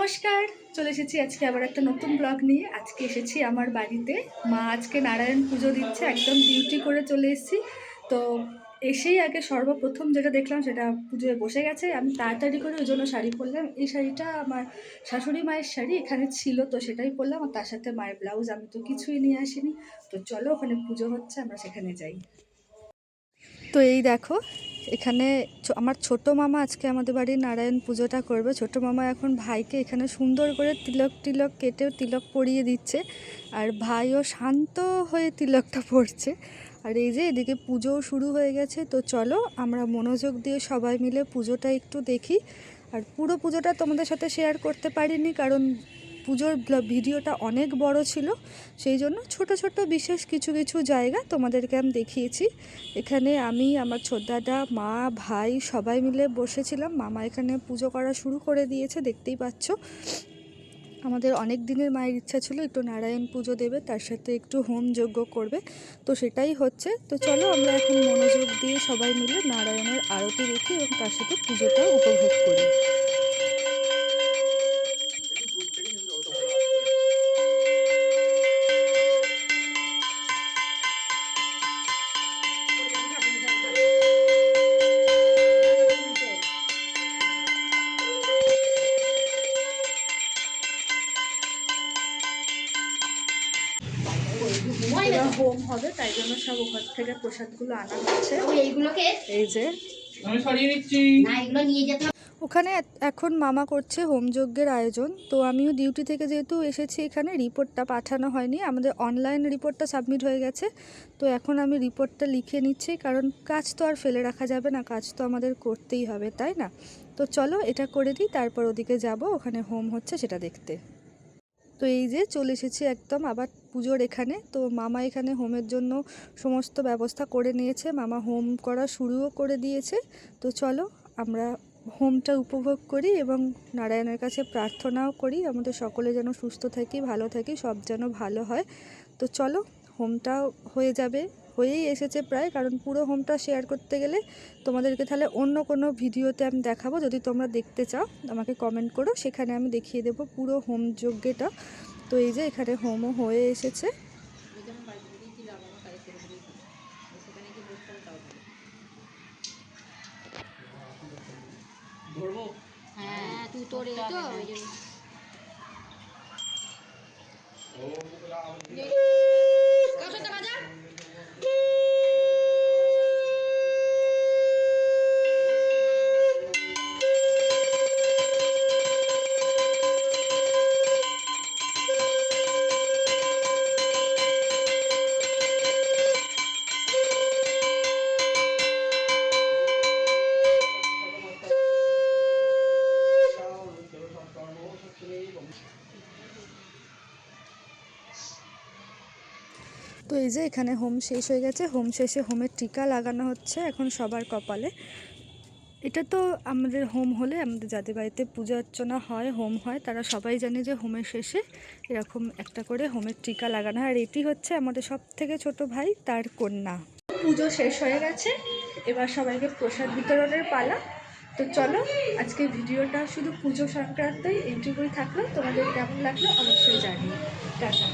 নমস্কার, চলে এসেছি আজকে আবার একটা নতুন ব্লগ নিয়ে। আজকে এসেছি আমার বাড়িতে। মা আজকে নারায়ণ পুজো দিচ্ছে, একদম ডিউটি করে চলে এসেছি। তো এসেই আগে সর্বপ্রথম যেটা দেখলাম সেটা পুজোয় বসে গেছে। আমি তাড়াতাড়ি করে ওই জন্য শাড়ি পরলাম। এই শাড়িটা আমার শাশুড়ি মায়ের শাড়ি, এখানে ছিল তো সেটাই পরলাম, আর তার সাথে মায়ের ব্লাউজ। আমি তো কিছুই নিয়ে আসিনি। তো চলো, ওখানে পুজো হচ্ছে, আমরা সেখানে যাই। তো এই দেখো, এখানে আমার ছোট মামা আজকে আমাদের বাড়ির নারায়ণ পুজোটা করবে। ছোট মামা এখন ভাইকে এখানে সুন্দর করে তিলক কেটে তিলক পরিয়ে দিচ্ছে, আর ভাইও শান্ত হয়ে তিলকটা পরছে। আর এই যে এদিকে পুজোও শুরু হয়ে গেছে। তো চলো আমরা মনোযোগ দিয়ে সবাই মিলে পুজোটা একটু দেখি। আর পুরো পুজোটা তোমাদের সাথে শেয়ার করতে পারিনি, কারণ পুজোর ভিডিওটা অনেক বড় ছিল, সেই জন্য ছোট ছোট বিশেষ কিছু কিছু জায়গা তোমাদেরকে আমি দেখিয়েছি। এখানে আমি, আমার ছোটদাদা, মা, ভাই সবাই মিলে বসেছিলাম। মামা এখানে পুজো করা শুরু করে দিয়েছে, দেখতেই পাচ্ছ। আমাদের অনেক দিনের মায়ের ইচ্ছা ছিল একটু নারায়ণ পুজো দেবে, তার সাথে একটু হোম যজ্ঞ করবে, তো সেটাই হচ্ছে। তো চলো আমরা এখন মনোযোগ দিয়ে সবাই মিলে নারায়ণের আরতি দেখি এবং তার সাথে পুজোটাও উপভোগ করি। হোম হবে, তাই জন্য সব ওখান থেকে প্রসাদগুলো আনা হচ্ছে। এই যে ওখানে এখন মামা করছে হোমযজ্ঞের আয়োজন। তো আমিও ডিউটি থেকে যেহেতু এসেছি, এখানে রিপোর্টটা পাঠানো হয়নি, আমাদের অনলাইন রিপোর্টটা সাবমিট হয়ে গেছে। তো এখন আমি রিপোর্টটা লিখে নিচ্ছি, কারণ কাজ তো আর ফেলে রাখা যাবে না, কাজ তো আমাদের করতেই হবে, তাই না? তো চলো এটা করে দিই, তারপর ওদিকে যাব, ওখানে হোম হচ্ছে সেটা দেখতে। তো এই যে চলে এসেছি একদম আবার পুজোর এখানে। তো মামা এখানে হোমের জন্য সমস্ত ব্যবস্থা করে নিয়েছে, মামা হোম করা শুরুও করে দিয়েছে। তো চলো আমরা হোমটা উপভোগ করি এবং নারায়ণের কাছে প্রার্থনাও করি, আমাদের সকলে যেন সুস্থ থাকি, ভালো থাকি, সব যেন ভালো হয়। তো চলো, হোমটাও হয়ে যাবে, হয়েই এসেছে প্রায়, কারণ পুরো হোমটা শেয়ার করতে গেলে তোমাদেরকে তাহলে অন্য কোনো ভিডিওতে আমি দেখাবো। যদি তোমরা দেখতে চাও আমাকে কমেন্ট করো, সেখানে আমি দেখিয়ে দেবো পুরো হোম যজ্ঞটা। তো এই যে এখানে হোমও হয়ে এসেছে। হ্যাঁ তুই তোর এই তো তো এই যে এখানে হোম শেষ হয়ে গেছে, হোম শেষে হোমের টিকা লাগানো হচ্ছে এখন সবার কপালে। এটা তো আমাদের হোম হলে, আমাদের যাদের বাড়িতে পূজা অর্চনা হয়, হোম হয়, তারা সবাই জানে যে হোমের শেষে এরকম একটা করে হোমের টিকা লাগানো হয়। আর এটি হচ্ছে আমাদের সব থেকে ছোট ভাই, তার কন্যা। পুজো শেষ হয়ে গেছে, এবার সবাইকে প্রসাদ বিতরণের পালা। তো চলো, আজকে ভিডিওটা শুধু পুজো সংক্রান্তই এইটুকুই থাকলো। তোমাদের কেমন লাগলো অবশ্যই জানিও। টাটা।